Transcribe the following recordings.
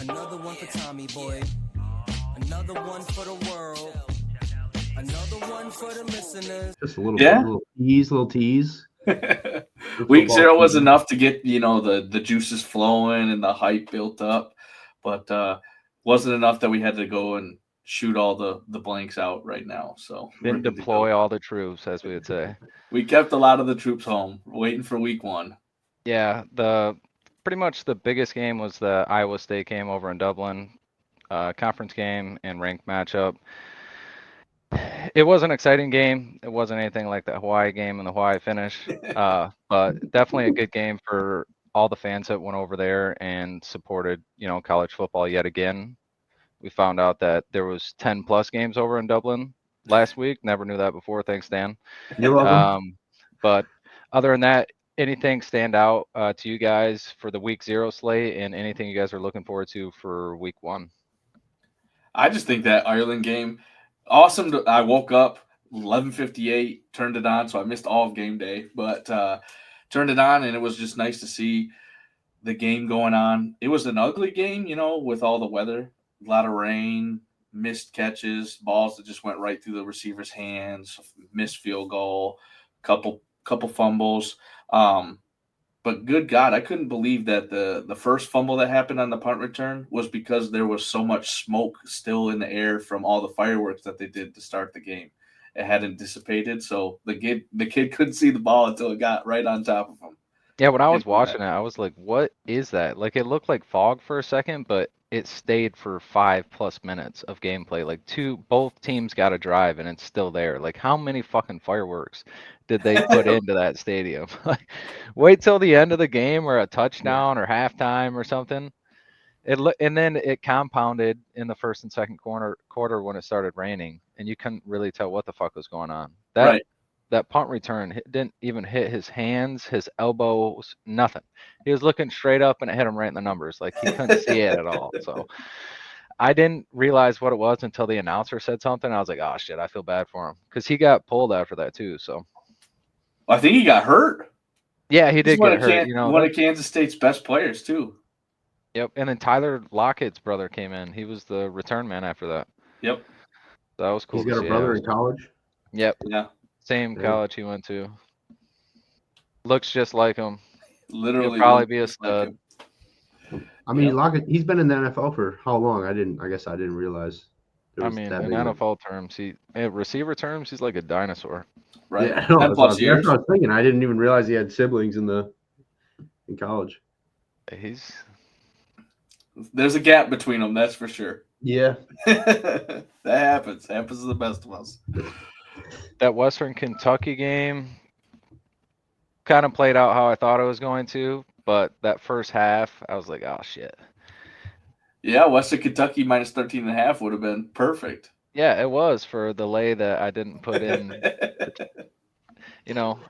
Another one for Tommy boy. Another one for the world. Another one for the listeners. Just a little tease. Week 0 was enough to get the juices flowing and the hype built up, but wasn't enough that we had to go and shoot all the blanks out right now. So didn't deploy all the troops, as we would say. We kept a lot of the troops home, waiting for week 1. Yeah, pretty much the biggest game was the Iowa State game over in Dublin, conference game and ranked matchup. It was an exciting game. It wasn't anything like the Hawaii game and the Hawaii finish, but definitely a good game for all the fans that went over there and supported, college football yet again. We found out that there was 10 plus games over in Dublin last week. Never knew that before. Thanks, Dan. You're welcome. But other than that, anything stand out to you guys for the week 0 slate, and anything you guys are looking forward to for week 1? I just think that Ireland game, awesome. I woke up 11:58, turned it on, so I missed all of game day, but turned it on, and it was just nice to see the game going on. It was an ugly game, with all the weather, a lot of rain, missed catches, balls that just went right through the receiver's hands, missed field goal, couple fumbles. But good God, I couldn't believe that the first fumble that happened on the punt return was because there was so much smoke still in the air from all the fireworks that they did to start the game. It hadn't dissipated, so the kid couldn't see the ball until it got right on top of him. Yeah, when I was watching it, I was like, what is that? Like, it looked like fog for a second, but it stayed for 5+ minutes of gameplay. Like, both teams got a drive, and it's still there. Like, how many fucking fireworks did they put into that stadium? Like, wait till the end of the game or a touchdown or halftime or something. And then it compounded in the first and second quarter when it started raining, and you couldn't really tell what the fuck was going on. That punt return didn't even hit his hands, his elbows, nothing. He was looking straight up, and it hit him right in the numbers. Like, he couldn't see it at all. So I didn't realize what it was until the announcer said something. I was like, oh, shit, I feel bad for him. Because he got pulled after that, too. So I think he got hurt. Yeah, he did get hurt. One of Kansas State's best players, too. Yep, and then Tyler Lockett's brother came in. He was the return man after that. Yep. That was cool. He's got a brother in college? Yep. Yeah. Same college he went to. Looks just like him. Literally. He'll probably be a stud. Like I mean, Lockett, he's been in the NFL for how long? I guess I didn't realize. I mean, in NFL terms, receiver terms, he's like a dinosaur. Right. Yeah, no, that's what I was thinking. I didn't even realize he had siblings in college. There's a gap between them, that's for sure. Yeah. That happens. Happens to the best of us. That Western Kentucky game kind of played out how I thought it was going to, but that first half, I was like, oh, shit. Yeah, Western Kentucky minus 13.5 would have been perfect. Yeah, it was for the lay that I didn't put in.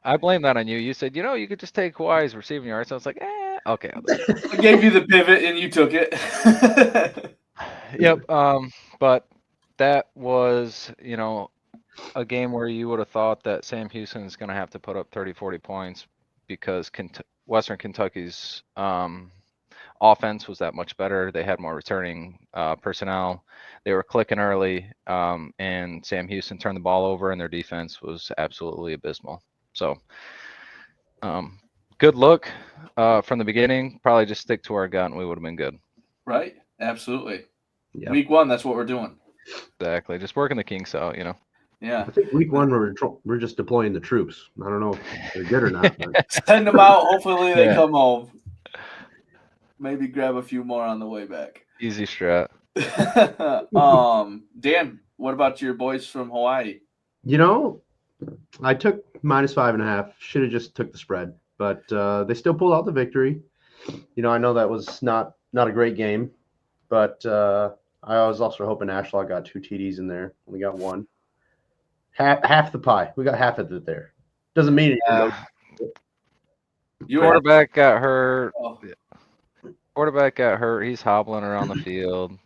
I blame that on you. You said, you could just take Hawaii's receiving yards. I was like, okay. I gave you the pivot and you took it. Yep. But that was, a game where you would have thought that Sam Houston is going to have to put up 30, 40 points because Western Kentucky's offense was that much better. They had more returning personnel. They were clicking early, and Sam Houston turned the ball over, and their defense was absolutely abysmal. So good look from the beginning. Probably just stick to our gut, and we would have been good. Right? Absolutely. Yep. Week 1, that's what we're doing. Exactly. Just working the kinks out, Yeah. I think week 1 we're just deploying the troops. I don't know if they're good or not. But... Send them out. Hopefully they come home. Maybe grab a few more on the way back. Easy strat. Dan, what about your boys from Hawaii? I took minus 5.5. Should have just took the spread, but they still pulled out the victory. I know that was not a great game, but I was also hoping Ashlock got 2 TDs in there. Only got 1. Half the pie. We got half of it there. Doesn't mean anything. Quarterback got hurt. Quarterback got hurt. He's hobbling around the field.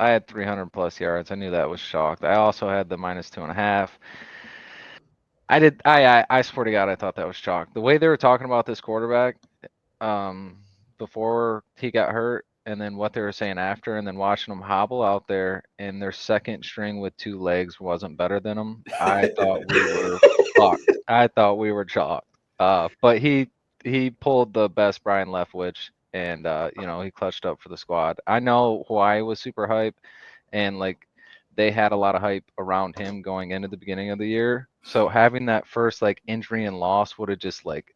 I had 300+ yards. I knew that was shocked. I also had the minus 2.5. I swear to God, I thought that was shocked. The way they were talking about this quarterback before he got hurt, and then what they were saying after, and then watching them hobble out there, and their second string with 2 legs wasn't better than them, I thought we were fucked. I thought we were chalked. But he pulled the best Brian Leftwich, and he clutched up for the squad. I know Hawaii was super hype, and like they had a lot of hype around him going into the beginning of the year. So having that first like injury and loss would have just like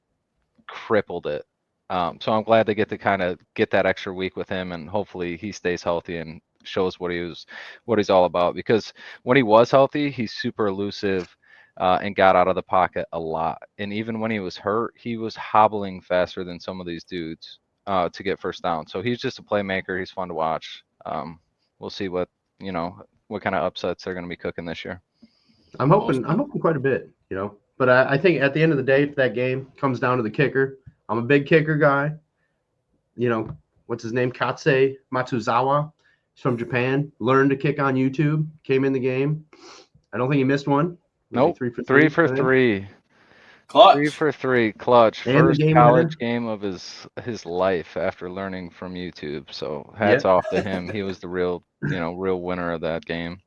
crippled it. So I'm glad they get to kind of get that extra week with him, and hopefully he stays healthy and shows what he's all about. Because when he was healthy, he's super elusive and got out of the pocket a lot. And even when he was hurt, he was hobbling faster than some of these dudes to get first down. So he's just a playmaker. He's fun to watch. We'll see what kind of upsets they're going to be cooking this year. I'm hoping quite a bit, But I think at the end of the day, if that game comes down to the kicker, I'm a big kicker guy. What's his name? Katsei Matsuzawa. He's from Japan. Learned to kick on YouTube. Came in the game. I don't think he missed one. Nope. 3 for 3 for 3. Clutch. 3 for 3. Clutch. And the First game college winner. game of his life after learning from YouTube. So hats off to him. He was the real winner of that game.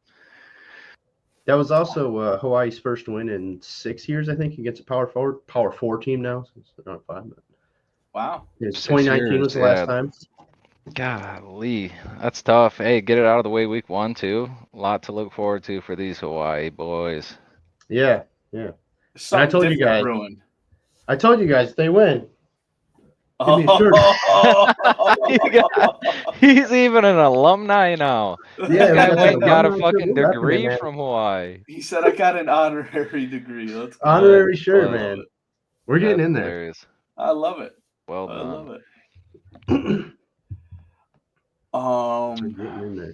That was also Hawaii's first win in 6 years, I think, against a Power 4 team now. So it's not 5, but Wow. 2019 was the last time. Golly, that's tough. Hey, get it out of the way week 1 too. A lot to look forward to for these Hawaii boys. Yeah. Something I told you guys. Brewing. I told you guys, they win. Give me a shirt. He's even an alumni now. Yeah, This guy we went and got a alumni shirt. fucking We're repping it, degree man. from Hawaii. He said, "I got an honorary degree." Let's go. Honorary shirt, I man. love it. We're getting That's in there. hilarious. I love it. Well I done. love it. We're getting in there.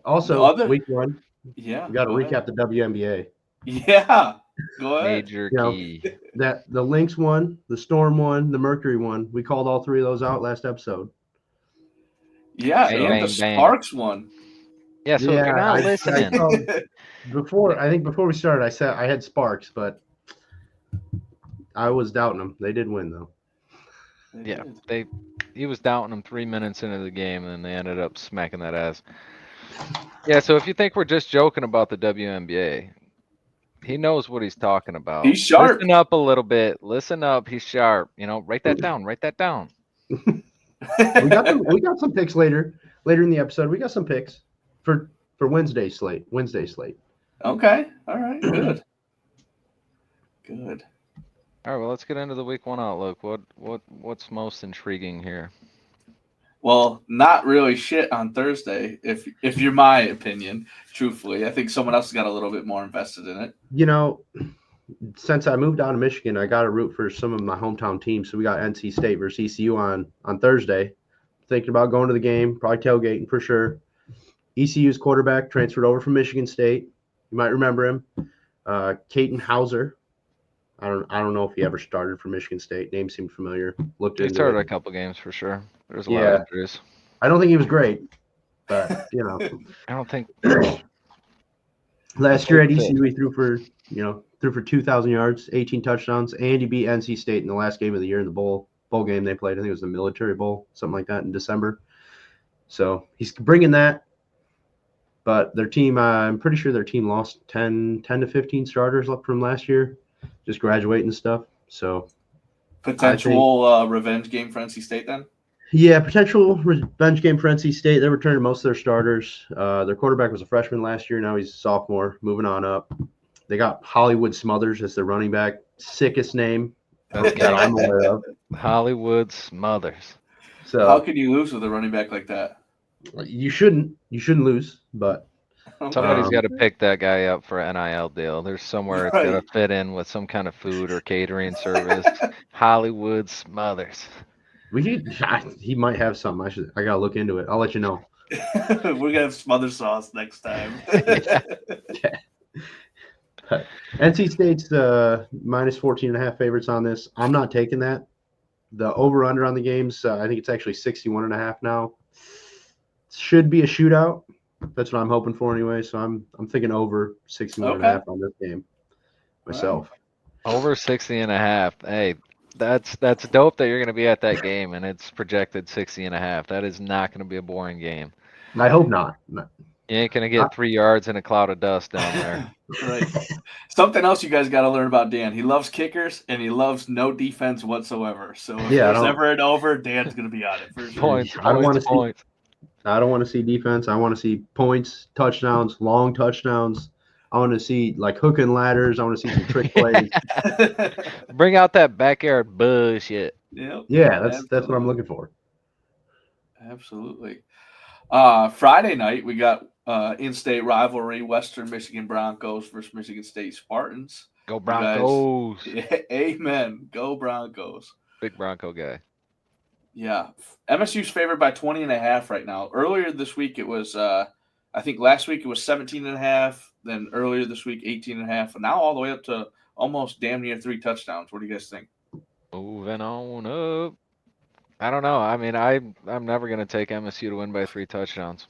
Also, week 1, Yeah. we got to recap the WNBA. Yeah. Go ahead. Major key. That the Lynx won, the Storm won, the Mercury won. We called all 3 of those out last episode. Yeah, Bang, and bang, the bang. Sparks won. Yeah, so if you're not listening. Before we started, I said I had Sparks, but I was doubting them. They did win though. Yeah, he was doubting them 3 minutes into the game, and then they ended up smacking that ass. Yeah, so if you think we're just joking about the WNBA, he knows what he's talking about. He's sharp. Listen up a little bit. Listen up. He's sharp. Write that down. Write that down. We got some picks later in the episode. We got some picks for Wednesday slate. Okay. All right. Good. Good. All right, well, let's get into the week 1 outlook. What's most intriguing here? Well, not really shit on Thursday, if you're my opinion, truthfully. I think someone else got a little bit more invested in it. Since I moved down to Michigan, I got to root for some of my hometown teams. So we got NC State versus ECU on Thursday. Thinking about going to the game, probably tailgating for sure. ECU's quarterback transferred over from Michigan State. You might remember him, Caton Hauser. I don't know if he ever started for Michigan State. Name seemed familiar. He started a couple games for sure. There's a lot of injuries. I don't think he was great, but I don't think last year at ECU he threw for 2,000 yards, 18 touchdowns, and he beat NC State in the last game of the year in the bowl game they played. I think it was the Military Bowl, something like that in December. So he's bringing that. But their team, I'm pretty sure their team lost 10 to 15 starters up from last year, just graduating and stuff. So potential revenge game for NC State then? Yeah, potential revenge game for NC State. They're returning most of their starters. Their quarterback was a freshman last year. Now he's a sophomore, moving on up. They got Hollywood Smothers as their running back. Sickest name that I'm aware of. Hollywood Smothers. So how can you lose with a running back like that? You shouldn't lose, but somebody's got to pick that guy up for an NIL deal. There's somewhere it's got to fit in with some kind of food or catering service. Hollywood Smothers. He might have something. I gotta look into it. I'll let you know. We're gonna have smother sauce next time. NC State's minus 14.5 favorites on this. I'm not taking that. The over/under on the games, I think it's actually 61.5 now. Should be a shootout. That's what I'm hoping for anyway. So I'm thinking over 61.5 on this game myself. Over 60.5. Hey, That's dope that you're going to be at that game, and it's projected 60.5. That is not going to be a boring game. I hope not. You ain't going to get 3 yards in a cloud of dust down there. Right. Something else you guys got to learn about Dan. He loves kickers and he loves no defense whatsoever. So if Yeah, I there's don't. ever an over, Dan's going to be on it for sure. Points, I don't want to see. points. I don't want to see defense. I want to see points, touchdowns, long touchdowns. I want to see like hook and ladders. I want to see some trick plays. Bring out that backyard bullshit. Yep. Yeah, that's what I'm Absolutely. looking for. Absolutely. Friday night we got in-state rivalry: Western Michigan Broncos versus Michigan State Spartans. Go You guys- Broncos. Amen. Go Broncos. Big Bronco guy. Yeah. MSU's favored by 20.5 right now. Earlier this week it was I think last week it was 17.5, then earlier this week 18.5, and now all the way up to almost damn near 3 touchdowns. What do you guys think? Moving on up. I don't know. I mean, I'm never gonna take MSU to win by 3 touchdowns.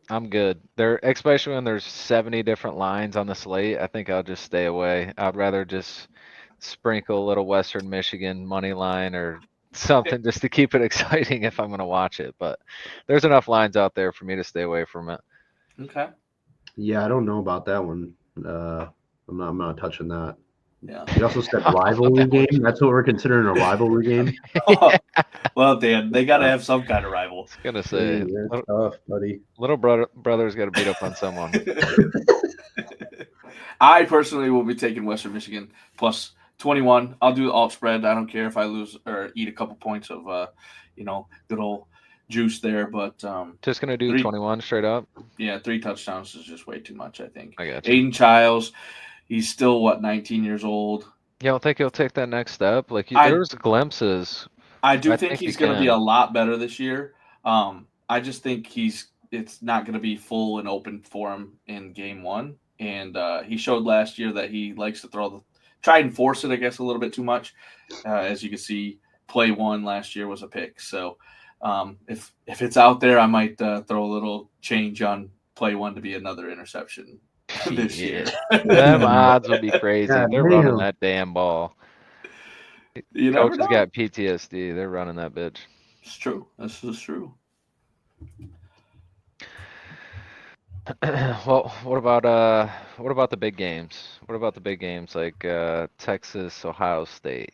I'm good. Especially when there's 70 different lines on the slate. I think I'll just stay away. I'd rather just sprinkle a little Western Michigan money line or something just to keep it exciting if I'm gonna watch it. But there's enough lines out there for me to stay away from it. Okay. Yeah, I don't know about that one. I'm not touching that. Yeah. You also said rivalry game. That's what we're considering a rivalry game. Well, Dan, they got to have some kind of rival. I was gonna say, That's tough, buddy. little brother's got to beat up on someone. I personally will be taking Western Michigan plus 21. I'll do the alt spread. I don't care if I lose or eat a couple points of, good old juice there. But Just gonna do 21 straight up. yeah, 3 touchdowns is just way too much, I think. I got you. Aiden Childs, he's still, 19 years old. You don't think he'll take that next step? Like I- there's glimpses. I do I think think he's he going to be can. a lot better this year. I just think it's not going to be full and open for him in game 1. And he showed last year that he likes to try and force it, I guess, a little bit too much. As you can see, play 1 last year was a pick. So if it's out there, I might throw a little change on play 1 to be another interception this year. Them odds would be crazy. God They're running damn. that damn ball. You never Coach know. has got PTSD. They're running that bitch. It's true. This is true. Well, what about the big games? What about the big games like Texas, Ohio State?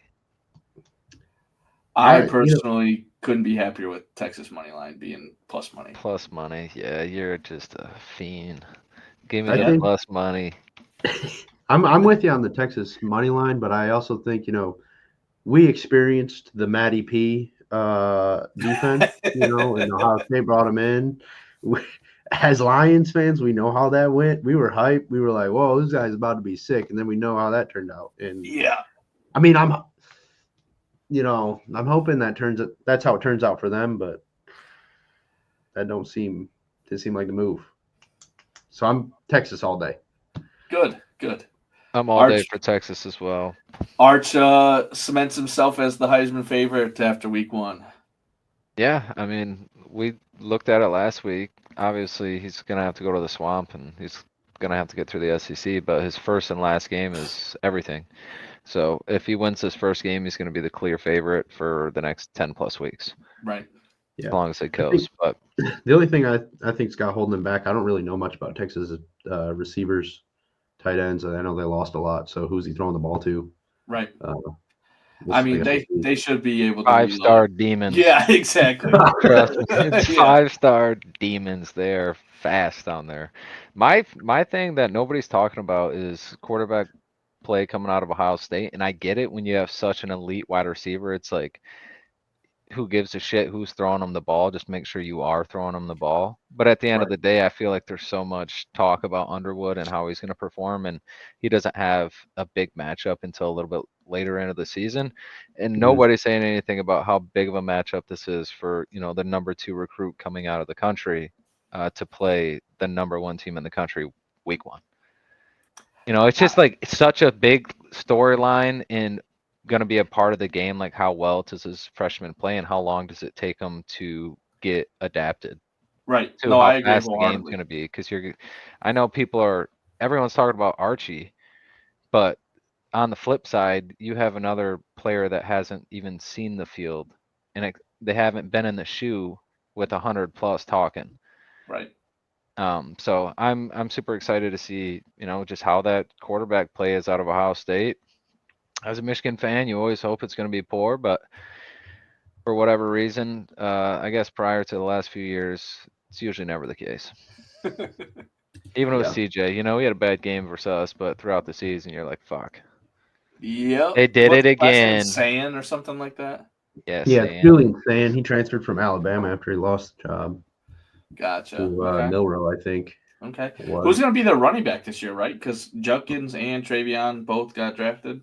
I Right, personally couldn't be happier with Texas money line being plus money. Plus money. Yeah, you're just a fiend. Give me I the think- plus money. I'm with you on the Texas money line, but I also think we experienced the Matty P defense, and Ohio State brought him in. As Lions fans, we know how that went. We were hyped. We were like, "Whoa, this guy's about to be sick," and then we know how that turned out. And Yeah. I mean, I'm hoping that's how it turns out for them, but that didn't seem like the move. So I'm Texas all day. Good. I'm all day Arch- for Texas as well. Arch cements himself as the Heisman favorite after week 1. Yeah, I mean, we looked at it last week. Obviously, he's gonna have to go to the swamp and he's gonna have to get through the SEC, but his first and last game is everything. So if he wins his first game, he's gonna be the clear favorite for the next 10 plus weeks, Right. Yeah. as long as it goes. But The only thing I think's got holding them back, I don't really know much about Texas receivers, tight ends. I know they lost a lot. So who's he throwing the ball to? Right. We'll I see. mean, guess we'll see. they should be able to 5-star demons. Yeah, exactly. Trust me, it's Yeah. 5-star demons. They're fast on there. My thing that nobody's talking about is quarterback play coming out of Ohio State, and I get it when you have such an elite wide receiver. It's like, who gives a shit who's throwing them the ball? Just make sure you are throwing them the ball. But at the end of the day, I feel like there's so much talk about Underwood and how he's going to perform, and he doesn't have a big matchup until a little bit later into the season. And nobody's saying anything about how big of a matchup this is for, the number 2 recruit coming out of the country to play the number 1 team in the country week 1. It's just like such a big storyline and going to be a part of the game. Like, how well does his freshman play and how long does it take him to get adapted Right. to No, how I agree fast the game's wholeheartedly. going to be? Because I know everyone's talking about Archie, but on the flip side, you have another player that hasn't even seen the field, and they haven't been in the shoe with 100 plus talking. Right. So I'm super excited to see, just how that quarterback play is out of Ohio State. As a Michigan fan, you always hope it's going to be poor, but for whatever reason, I guess prior to the last few years, it's usually never the case. Even with CJ, he had a bad game versus us, but throughout the season, you're like, fuck. Yep. They did it again. Saying or something like that. Yes. Yeah, it's Julian Sand. He transferred from Alabama after he lost the job Gotcha. to Okay. Milrow, I think. Okay. it was. Who's going to be their running back this year, right? Because Judkins and Travion both got drafted.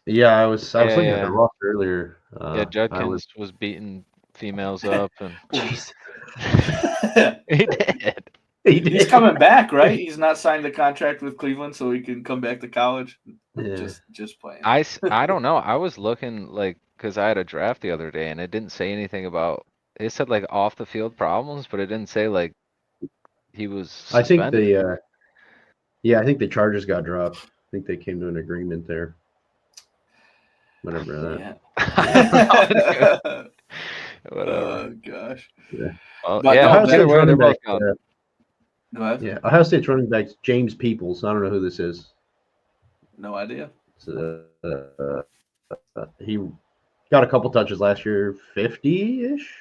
Yeah, I was looking at the Yeah. roster earlier. Judkins was beating females up, and Jeez. he did. He's coming back, right? He's not signed a contract with Cleveland, so he can come back to college. Yeah. Just playing. I don't know. I was looking because I had a draft the other day, and it didn't say anything about. It said off the field problems, but it didn't say he was suspended. I think the charges got dropped. I think they came to an agreement there. Whatever that. Yeah. Whatever. Oh gosh. Yeah. Well, But yeah. no, Ohio Either State's way, they're running both back. gone. Go ahead. Yeah, Ohio State's running back James Peoples. I don't know who this is. No idea. He got a couple touches last year, 50-ish.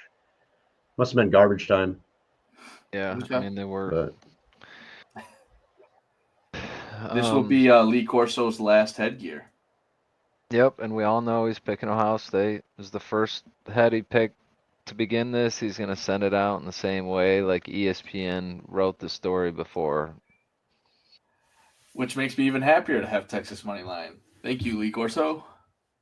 Must have been garbage time. Yeah, Okay. I mean they were. But This will be Lee Corso's last headgear. Yep, and we all know he's picking Ohio State. It was the first head he picked to begin this. He's going to send it out in the same way like ESPN wrote the story before. Which makes me even happier to have Texas money line. Thank you, Lee Corso.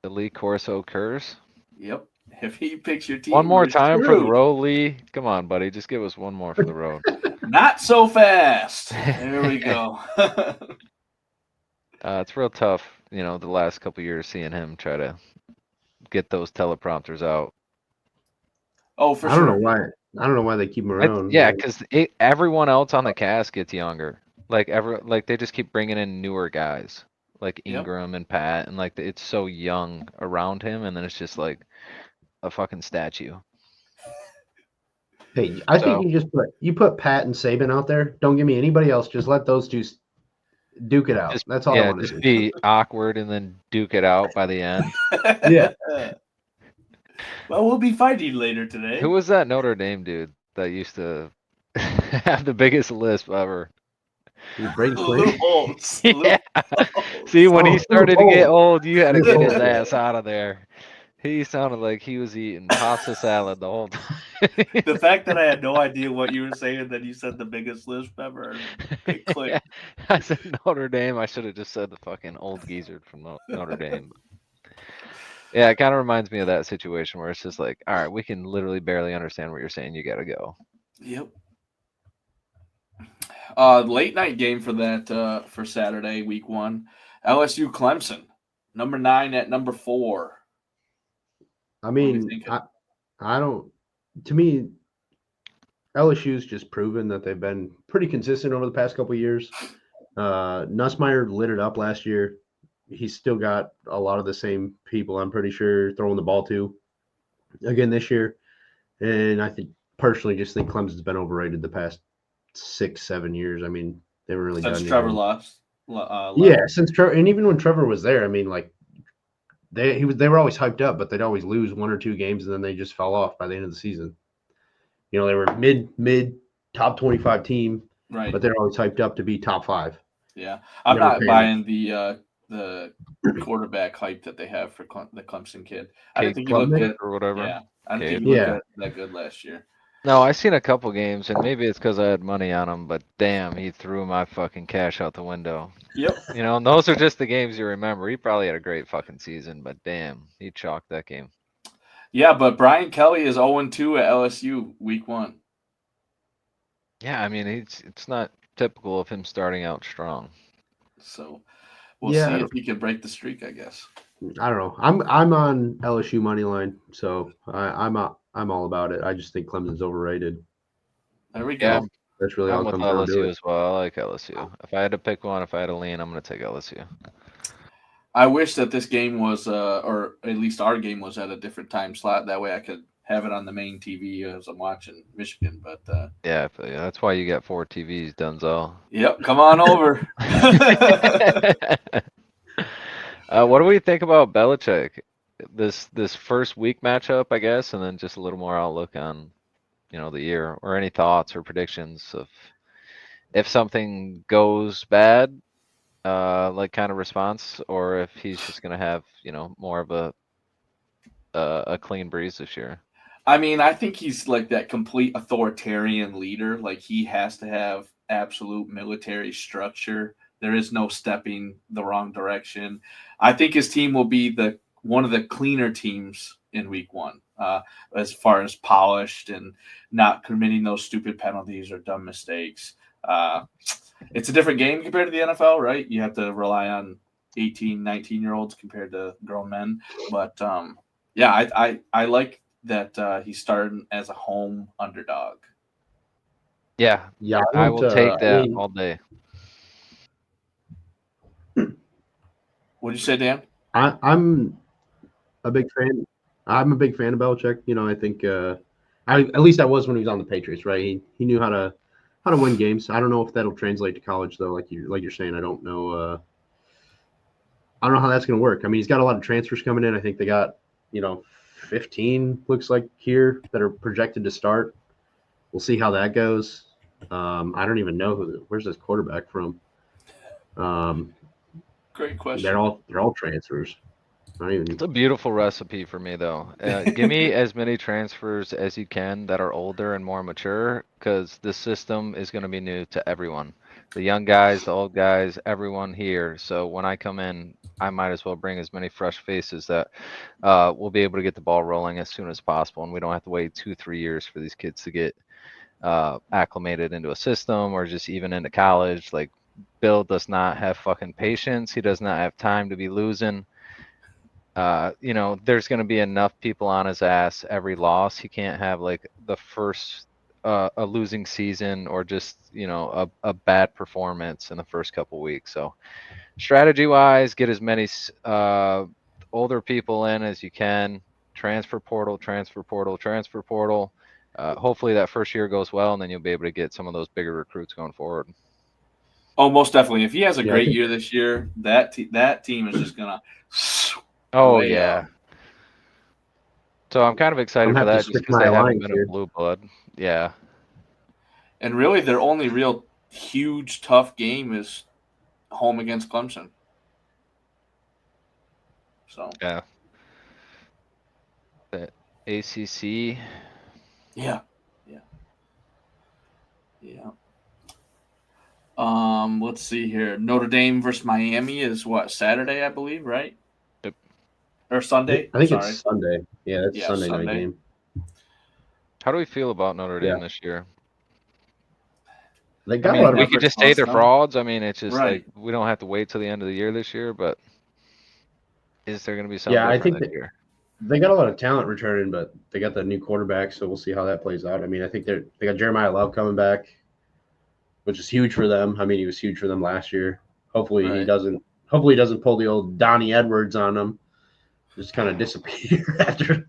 The Lee Corso curse. Yep. If he picks your team, One more you're time for the screwed. road, Lee. Come on, buddy. Just give us one more for the road. Not so fast. There we go. It's real tough, the last couple of years seeing him try to get those teleprompters out. Oh, for I sure. don't know why they keep him around. Yeah, because everyone else on the cast gets younger. They just keep bringing in newer guys, like Ingram and Pat, and it's so young around him, and then it's just like a fucking statue. Hey, I think you put Pat and Saban out there. Don't give me anybody else. Just let those two duke it out. That's all I want to just do. be awkward and then duke it out by the end. Yeah. Well, we'll be fighting later today. Who was that Notre Dame dude that used to have the biggest lisp ever? Brady Quinn. Yeah. See, when he started to get old, you had to get his ass out of there. He sounded like he was eating pasta salad the whole time. The fact that I had no idea what you were saying, that you said the biggest lisp ever, it clicked. Yeah. I said Notre Dame. I should have just said the fucking old geezer from Notre Dame. Yeah, it kind of reminds me of that situation where it's just like, all right, we can literally barely understand what you're saying. You got to go. Yep. Late night game for that for Saturday, week 1. LSU Clemson, number 9 at number 4. I mean, I don't. To me, LSU's just proven that they've been pretty consistent over the past couple of years. Nussmeier lit it up last year. He's still got a lot of the same people, I'm pretty sure, throwing the ball to again this year. And I personally just think Clemson's been overrated the past 6-7 years. I mean, they haven't really done anything. Trevor left. Yeah, since Trevor, and even when Trevor was there, I mean, they were always hyped up, but they'd always lose 1 or 2 games, and then they just fell off by the end of the season. They were mid top 25 team, right? But they're always hyped up to be top 5. Yeah, I'm not buying the quarterback hype that they have for the Clemson kid. I didn't think he looked good or whatever. Yeah, I didn't think he looked that good last year. No, I seen a couple games, and maybe it's because I had money on him, but damn, he threw my fucking cash out the window. Yep. And those are just the games you remember. He probably had a great fucking season, but damn, he chalked that game. Yeah, but Brian Kelly is 0-2 at LSU week 1. Yeah, I mean, it's not typical of him starting out strong. So we'll see if he can break the streak, I guess. I don't know. I'm on LSU money line, so I'm all about it. I just think Clemson's overrated. There we go. Yeah, that's really all it comes down to. LSU as well. I like LSU. If I had to pick one, if I had to lean, I'm going to take LSU. I wish that this game was, or at least our game was at a different time slot. That way I could have it on the main TV as I'm watching Michigan. But Yeah, that's why you got 4 TVs, Dunzo. yep, come on over. What do we think about Belichick? This first week matchup, I guess, and then just a little more outlook on, the year, or any thoughts or predictions of if something goes bad, like kind of response, or if he's just gonna have, more of a clean breeze this year. I mean, I think he's like that complete authoritarian leader. Like he has to have absolute military structure. There is no stepping the wrong direction. I think his team will be the one of the cleaner teams in week one, as far as polished and not committing those stupid penalties or dumb mistakes. It's a different game compared to the NFL, right? You have to rely on 18, 19-year-olds compared to grown men. But yeah, I like that he's starting as a home underdog. Yeah, Yeah, I will take that mean, all day. What'd you say, Dan? I'm a big fan. I'm a big fan of Belichick. I think at least I was when he was on the Patriots, right? He knew how to win games. I don't know if that'll translate to college though, like you're saying. I don't know. I don't know how that's going to work. I mean, he's got a lot of transfers coming in. I think they got 15 looks like here that are projected to start. We'll see how that goes. I don't even know where's this quarterback from. Great question. They're all transfers. It's a beautiful recipe for me, though. Give me as many transfers as you can that are older and more mature, because this system is going to be new to everyone. The young guys, the old guys, everyone here. So when I come in, I might as well bring as many fresh faces that will be able to get the ball rolling as soon as possible, and we don't have to wait 2-3 years for these kids to get acclimated into a system or just even into college. Like, Bill does not have fucking patience. He does not have time to be losing. There's going to be enough people on his ass every loss. He can't have like the first a losing season or just a bad performance in the first couple weeks. So strategy wise, get as many older people in as you can. Transfer portal, transfer portal, transfer portal. Hopefully that first year goes well, and then you'll be able to get some of those bigger recruits going forward. Oh, most definitely. If he has a Yeah, great year this year, that team is just gonna. Oh way yeah. up. So I'm kind of excited I'm for gonna have that to just switch because my they haven't alliance been here. a blue blood. Yeah. And really, their only real huge tough game is home against Clemson. So Yeah. The ACC. yeah. Let's see here. Notre Dame versus Miami is what, Saturday, I believe, right? Yep. Or Sunday. I think Sorry. it's Sunday. Yeah, that's Yeah, Sunday night Sunday. game. How do we feel about Notre Dame Yeah. this year? They I got a mean, lot we of could just say lost they're them. frauds. I mean, it's just Right. like we don't have to wait till the end of the year this year, but is there going to be something Yeah, I different think this year? they got a lot of talent returning, but they got the new quarterback, so we'll see how that plays out. I mean, I think they got Jeremiah Love coming back, which is huge for them. I mean, he was huge for them last year. Hopefully he Right. doesn't. Hopefully he doesn't pull the old Donnie Edwards on them, just kind of disappear after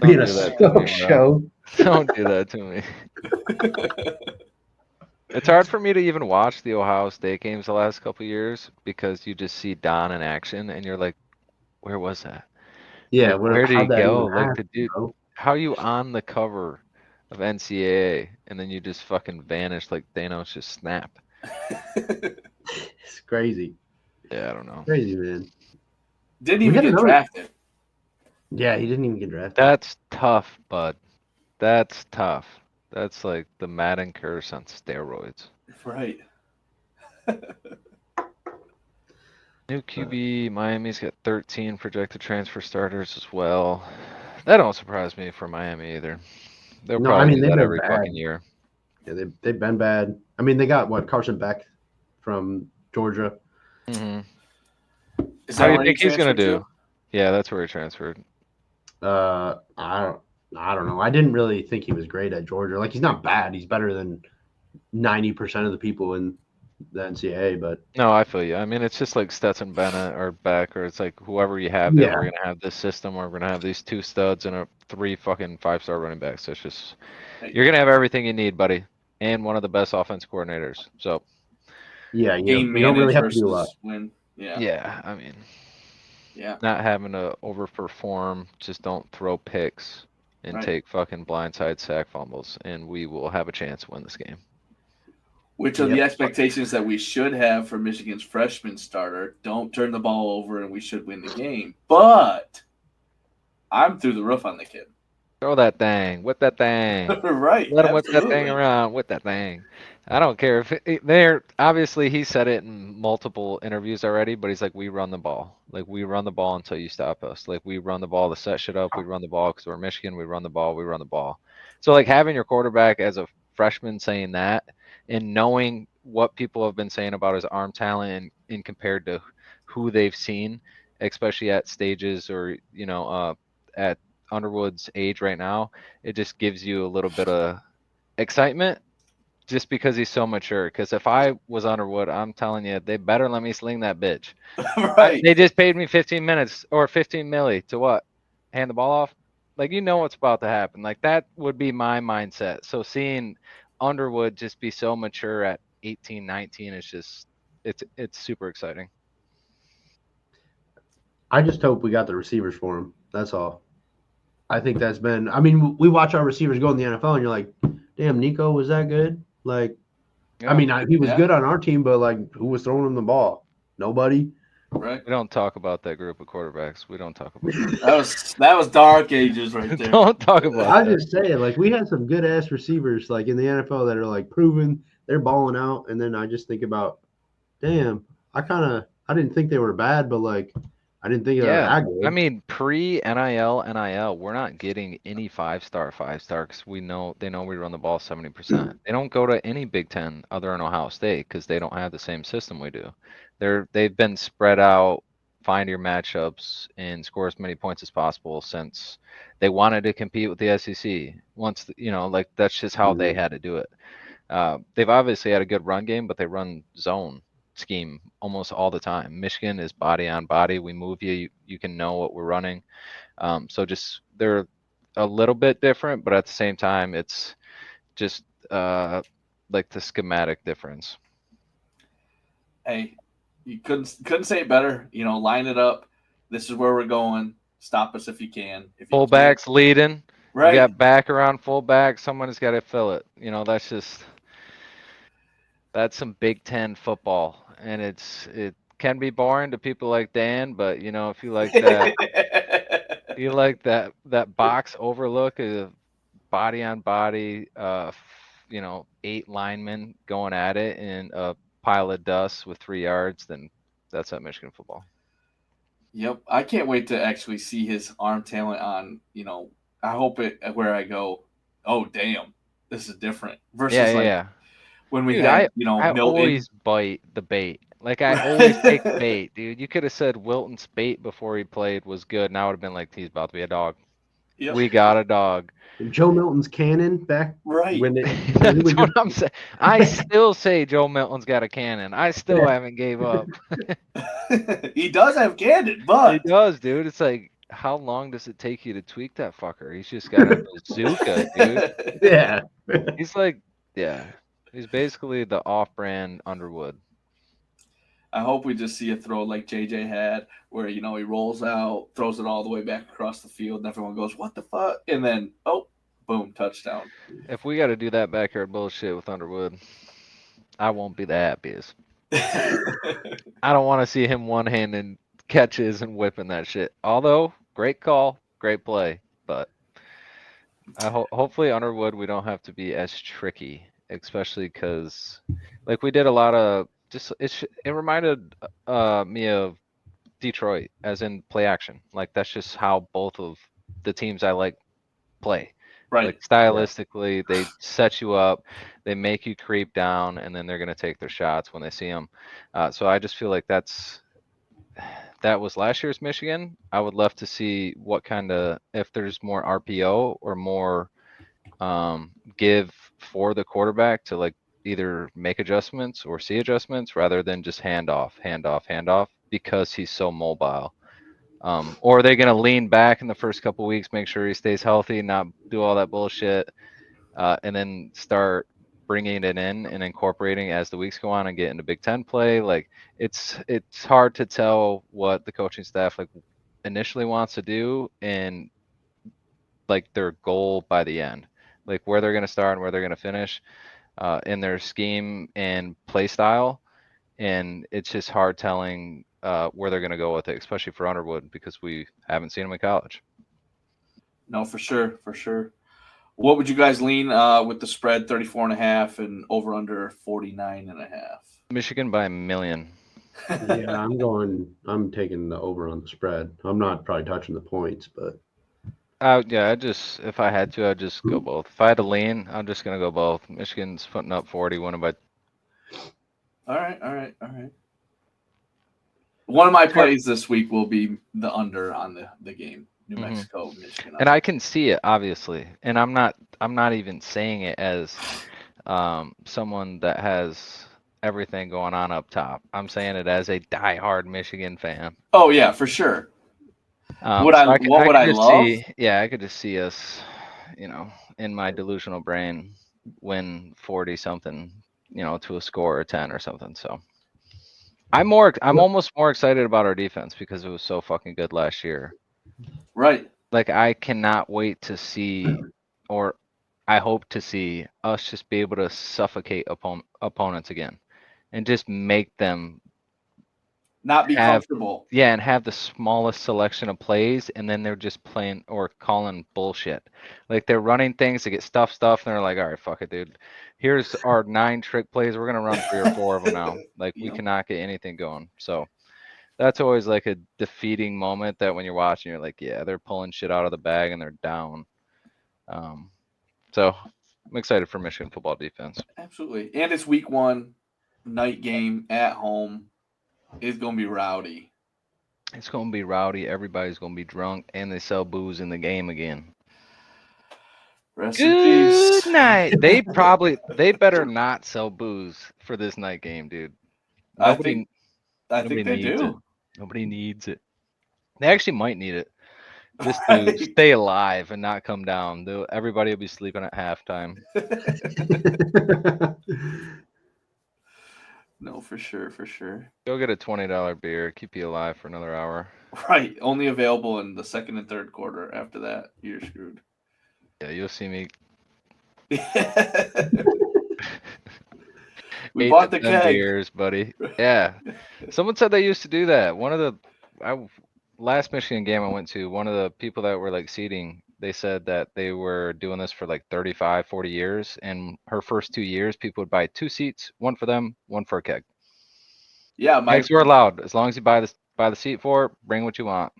being a do that to me, smoke bro. show. Don't do that to me. It's hard for me to even watch the Ohio State games the last couple of years because you just see Don in action and you're like, where was that? Yeah, Like, where did he how'd that go? even Like, happen, the dude, bro? how are you on the cover of Ncaa and then you just fucking vanish like Thanos just snapped? It's crazy. Yeah, I don't know. Crazy, man. Didn't We even got get another- drafted. Yeah, he didn't even get drafted. That's tough, bud. That's tough. That's like the Madden curse on steroids. Right. New QB, Miami's got 13 projected transfer starters as well. That don't surprise me for Miami either. They'll No, I probably mean, do they've that been every bad. fucking year. Yeah, they've been bad. I mean, they got Carson Beck from Georgia. Hmm Is How that do you where think he he's gonna transferred do? to? Yeah, that's where he transferred. I don't know. I didn't really think he was great at Georgia. Like he's not bad. He's better than 90% of the people in the NCAA, but No, I feel you. I mean, it's just like Stetson Bennett or Beck, or it's like whoever you have there. yeah, We're gonna have this system, or we're gonna have these 2 studs and 3 fucking 5-star running backs. It's just you're gonna have everything you need, buddy, and one of the best offense coordinators. So yeah, Game you don't really manage have to do a lot. versus win. Yeah. yeah, I mean, Yeah. not having to overperform, just don't throw picks and Right. take fucking blindside sack fumbles, and we will have a chance to win this game. Which are Yep. the expectations that we should have for Michigan's freshman starter? Don't turn the ball over, and we should win the game. But I'm through the roof on the kid. Throw that thing, whip that thing. Right. Let him whip that thing Absolutely. around with that thing. I don't care if they're obviously he said it in multiple interviews already, but he's like, we run the ball. Like we run the ball until you stop us. Like we run the ball to set shit up. We run the ball because we're Michigan. We run the ball. We run the ball. So like having your quarterback as a freshman saying that and knowing what people have been saying about his arm talent and compared to who they've seen, especially at stages or at Underwood's age right now, it just gives you a little bit of excitement just because he's so mature. Because if I was Underwood, I'm telling you, they better let me sling that bitch. Right. They just paid me 15 minutes or 15 milli to what? Hand the ball off? Like, you know what's about to happen. Like, that would be my mindset. So seeing Underwood just be so mature at 18, 19 is just, it's super exciting. I just hope we got the receivers for him. That's all. I think that's been. I mean, we watch our receivers go in the NFL, and you're like, damn, Nico was that good? Like, I Yeah. mean, he was Yeah. good on our team, but like, who was throwing him the ball? Nobody. Right. We don't talk about that group of quarterbacks. We don't talk about that. That was dark ages right there. Don't talk about I that. just say it. Like, we had some good ass receivers like in the NFL that are like proven they're balling out, and then I just think about, damn, I didn't think they were bad, but like, I didn't think they were Yeah, that I good. mean, pre-NIL, we're not getting any five-star because they know we run the ball 70%. They don't go to any Big Ten other than Ohio State because they don't have the same system we do. They've been spread out, find your matchups, and score as many points as possible since they wanted to compete with the SEC. Once, like that's just how they Mhm. had to do it. They've obviously had a good run game, but they run zone scheme almost all the time. Michigan is body on body. We move you can know what we're running. So just they're a little bit different, but at the same time, it's just like the schematic difference. Hey, you couldn't say it better. Line it up. This is where we're going. Stop us if you can. If you can't, Fullbacks leading. You right. got back around fullback. Someone has got to fill it. That's some Big Ten football, and it can be boring to people like Dan, but if you like that box overlook of body on body, 8 linemen going at it in a pile of dust with 3 yards, then that's at Michigan football. Yep, I can't wait to actually see his arm talent on. I hope it where I go. Oh damn, this is different Yeah, versus yeah, like yeah. when we Dude, had I Milton. always bite the bait. Like I always take the bait, dude. You could have said Wilton's bait before he played was good, and I would have been like, he's about to be a dog. Yep, We got a dog. Joe Milton's cannon back right. when he That's would what just I'm saying. I still say Joe Milton's got a cannon. I still haven't gave up. He does have cannon, He but does, dude. It's like, how long does it take you to tweak that fucker? He's just got a bazooka, dude. yeah. He's like, yeah, he's basically the off-brand Underwood. I hope we just see a throw like JJ had, where he rolls out, throws it all the way back across the field, and everyone goes, "What the fuck?" And then, oh, boom, touchdown. If we got to do that backyard bullshit with Underwood, I won't be the happiest. I don't want to see him one-handed catches and whipping that shit. Although, great call, great play, but hopefully Underwood we don't have to be as tricky, especially because like we did a lot of just it reminded me of Detroit as in play action. Like that's just how both of the teams I like play. Right. Like stylistically, they set you up, they make you creep down, and then they're gonna take their shots when they see them. So I just feel like that was last year's Michigan. I would love to see what kind of if there's more RPO or more give for the quarterback to like either make adjustments or see adjustments rather than just hand off, because he's so mobile. Or are they going to lean back in the first couple weeks, make sure he stays healthy, not do all that bullshit, and then start bringing it in and incorporating as the weeks go on and get into Big Ten play? Like it's hard to tell what the coaching staff like initially wants to do and like their goal by the end, like where they're going to start and where they're going to finish in their scheme and play style. And it's just hard telling where they're going to go with it, especially for Underwood, because we haven't seen him in college. No, for sure, for sure. What would you guys lean with the spread 34.5 and over under 49.5? Michigan by 1 million. Yeah, I'm taking the over on the spread. I'm not probably touching the points, but Yeah, if I had to, I'd just go both. If I had to lean, I'm just gonna go both. Michigan's putting up 40, winning by. All right. One of my plays this week will be the under on the game, New Mexico, Michigan. And I can see it, obviously, and I'm not even saying it as someone that has everything going on up top. I'm saying it as a diehard Michigan fan. Oh yeah, for sure. What would I love? I could just see us, in my delusional brain, win 40 something, to a score of 10 or something. So I'm almost more excited about our defense because it was so fucking good last year. Right. Like I cannot wait to see, or I hope to see us just be able to suffocate opponents again and just make them not be comfortable. Yeah, and have the smallest selection of plays, and then they're just playing or calling bullshit. Like they're running things to get stuff, and they're like, all right, fuck it, dude. Here's our 9 trick plays. We're gonna run 3 or 4 of them now. Like we cannot get anything going. So that's always like a defeating moment that when you're watching, you're like, yeah, they're pulling shit out of the bag and they're down. So I'm excited for Michigan football defense. Absolutely. And it's week 1, night game at home. It's going to be rowdy. It's going to be rowdy. Everybody's going to be drunk, and they sell booze in the game again. Rest in peace. Good night. They better not sell booze for this night game, dude. I think they do. Nobody needs it. They actually might need it. Just to stay alive and not come down. Everybody will be sleeping at halftime. No, for sure. Go get a $20 beer. Keep you alive for another hour. Right. Only available in the second and third quarter. After that, you're screwed. Yeah, you'll see me. We bought the keg. Beers, buddy. Yeah. Someone said they used to do that. Last Michigan game I went to, one of the people that were like seating, they said that they were doing this for like 35, 40 years. And her first 2 years, people would buy 2 seats, one for them, one for a keg. Yeah. Kegs were allowed. As long as you buy the seat for it, bring what you want.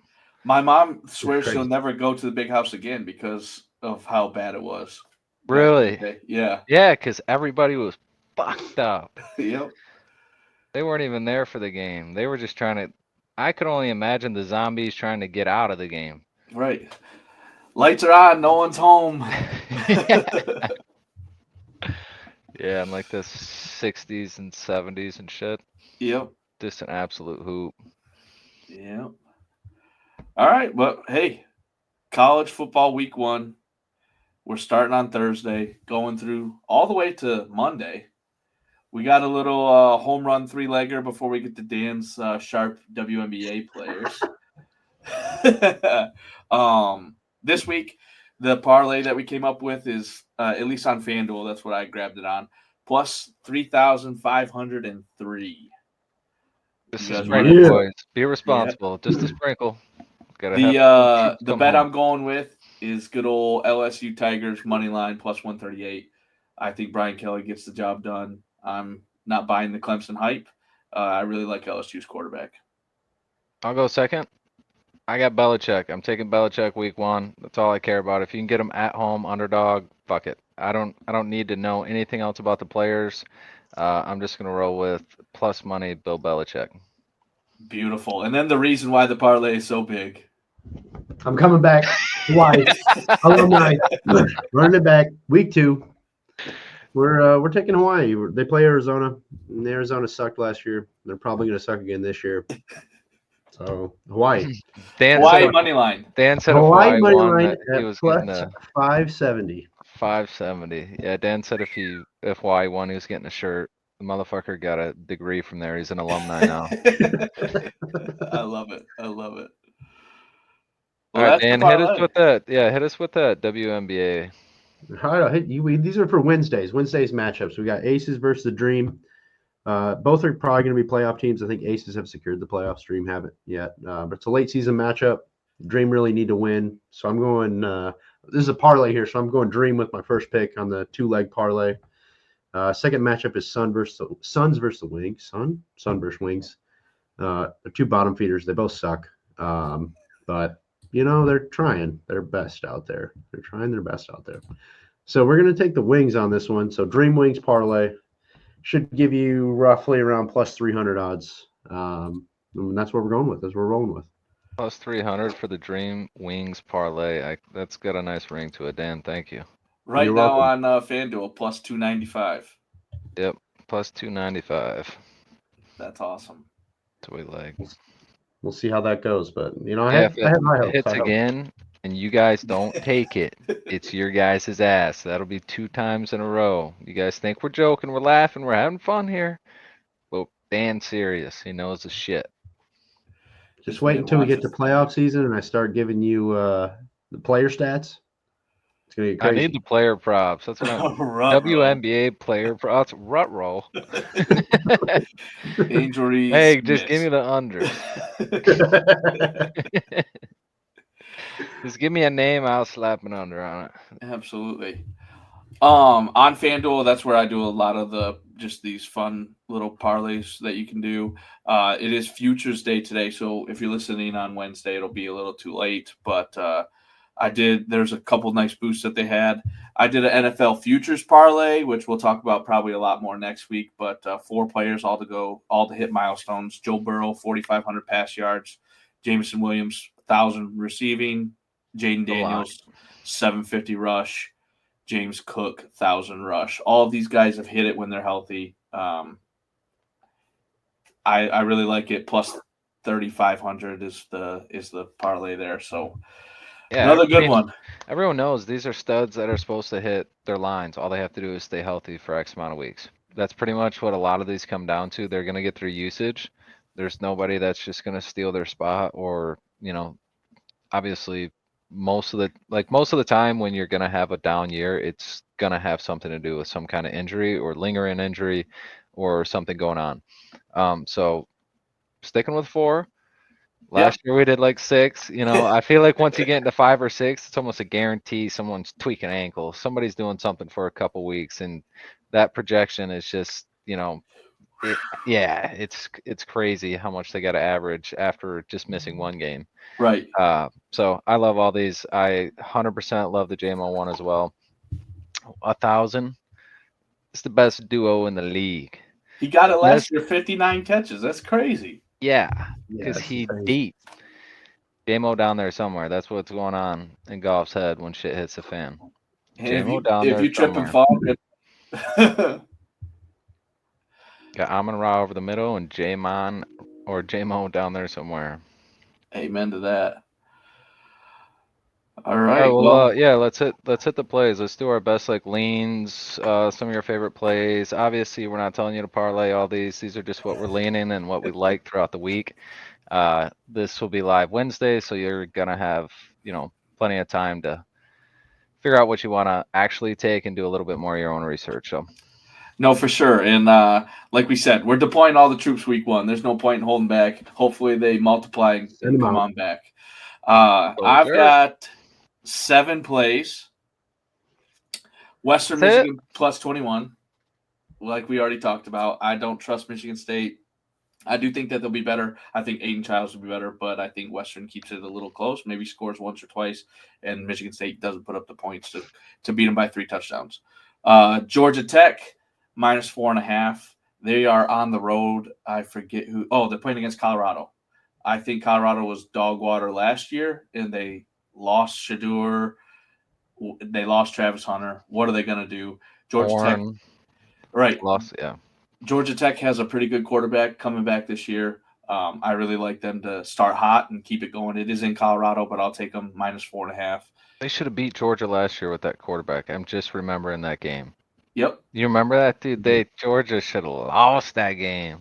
My mom swears she'll never go to the big house again because of how bad it was. Really? Yeah. Yeah, because everybody was fucked up. Yep. They weren't even there for the game. They were just trying to. I could only imagine the zombies trying to get out of the game. Right. Lights are on. No one's home. Yeah, in like the 60s and 70s and shit. Yep. Just an absolute hoop. Yep. All right. But hey, college football week 1. We're starting on Thursday, going through all the way to Monday. We got a little home run 3-legger before we get to Dan's sharp WNBA players. This week, the parlay that we came up with is, at least on FanDuel, that's what I grabbed it on, plus 3,503. This is sprinkle, boys. Be responsible. Yeah. Just a sprinkle. The bet I'm going with is good old LSU Tigers money line plus 138. I think Brian Kelly gets the job done. I'm not buying the Clemson hype. I really like LSU's quarterback. I'll go second. I got Belichick. I'm taking Belichick week 1. That's all I care about. If you can get them at home, underdog, fuck it. I don't need to know anything else about the players. I'm just gonna roll with plus money Bill Belichick. Beautiful. And then the reason why the parlay is so big. I'm coming back twice. Alumni. Running it back. Week 2. We're taking Hawaii. They play Arizona. And Arizona sucked last year. They're probably going to suck again this year. So Hawaii. Dan said Hawaii if, money line. Dan said if Hawaii Hawaii money won line that he at was plus getting a 570. 570. Yeah, Dan said if Hawaii won, he was getting a shirt. The motherfucker got a degree from there. He's an alumni now. I love it. I love it. All Well, right, that's the Dan, hit us parlay. with that. Yeah, hit us with that WNBA. All right, I'll hit you. These are for Wednesdays. Wednesdays matchups. We got Aces versus the Dream. Both are probably going to be playoff teams. I think Aces have secured the playoffs. Dream haven't yet. But it's a late season matchup. Dream really need to win. So I'm going. This is a parlay here, so I'm going Dream with my first pick on the 2-leg parlay. Second matchup is Suns versus the Wings. Sun versus Wings. They're two bottom feeders. They both suck. But they're trying their best out there. They're trying their best out there. So we're going to take the Wings on this one. So Dream Wings parlay should give you roughly around plus 300 odds. And that's what we're going with. That's what we're rolling with. Plus 300 for the Dream Wings parlay. That's got a nice ring to it, Dan. Thank you. Right You're now welcome. on FanDuel, plus 295. Yep, plus 295. That's awesome. Sweet leg. We'll see how that goes. But I Yeah, have high hopes. hits High hopes. again and you guys don't take it, it's your guys' ass. That'll be 2 times in a row. You guys think we're joking, we're laughing, we're having fun here. But Dan's serious. He knows the shit. Just This wait man until we wants get to us to playoff season and I start giving you the player stats. It's gonna get I crazy. need the player props. That's what I'm. WNBA player props. Rut roll. Injuries. Hey, just give me the unders. Just give me a name, I'll slap an under on it. Absolutely. On FanDuel, that's where I do a lot of just these fun little parlays that you can do. It is Futures Day today, so if you're listening on Wednesday, it'll be a little too late. But there's a couple nice boosts that they had. I did an NFL Futures parlay, which we'll talk about probably a lot more next week. But 4 players all to hit milestones. Joe Burrow, 4,500 pass yards. Jameson Williams, 1,000 receiving. Jaden Daniels, 750 rush. James Cook, 1,000 rush. All of these guys have hit it when they're healthy. I really like it. Plus 3,500 is the parlay there. So yeah, another good one. Everyone knows these are studs that are supposed to hit their lines. All they have to do is stay healthy for X amount of weeks. That's pretty much what a lot of these come down to. They're going to get their usage. There's nobody that's just going to steal their spot or, obviously most of the time when you're going to have a down year, it's going to have something to do with some kind of injury or lingering injury or something going on. So sticking with 4. Last year we did like 6. I feel like once you get into 5 or 6, it's almost a guarantee someone's tweaking an ankle. Somebody's doing something for a couple weeks, and that projection is just, it's crazy how much they got to average after just missing 1 game. Right. So I love all these. I 100% love the JMO one as well. 1,000. It's the best duo in the league. He got it last year, 59 catches. That's crazy. Yeah, because he deep. JMO down there somewhere. That's what's going on in Golf's head when shit hits the fan. JMO down there. If you trip and fall, got Amon Ra over the middle and J-Mon or JMO down there somewhere. Amen to that. All right. Yeah, let's hit the plays. Let's do our best leans, some of your favorite plays. Obviously, we're not telling you to parlay all these. These are just what we're leaning and what we like throughout the week. This will be live Wednesday, so you're gonna have plenty of time to figure out what you want to actually take and do a little bit more of your own research. So. No, for sure. And like we said, we're deploying all the troops week 1. There's no point in holding back. Hopefully they multiply and come on back. I've got 7 plays. Western Michigan plus 21. Like we already talked about. I don't trust Michigan State. I do think that they'll be better. I think Aiden Childs will be better, but I think Western keeps it a little close, maybe scores once or twice, and Michigan State doesn't put up the points to beat them by 3 touchdowns. Georgia Tech, minus 4.5. They are on the road. I forget who. Oh, they're playing against Colorado. I think Colorado was dog water last year, and they lost Shadur. They lost Travis Hunter. What are they going to do? Georgia Tech, Horn right? lost, yeah. Georgia Tech has a pretty good quarterback coming back this year. I really like them to start hot and keep it going. It is in Colorado, but I'll take them -4.5. They should have beat Georgia last year with that quarterback. I'm just remembering that game. Yep, You remember that, dude? Georgia should have lost that game.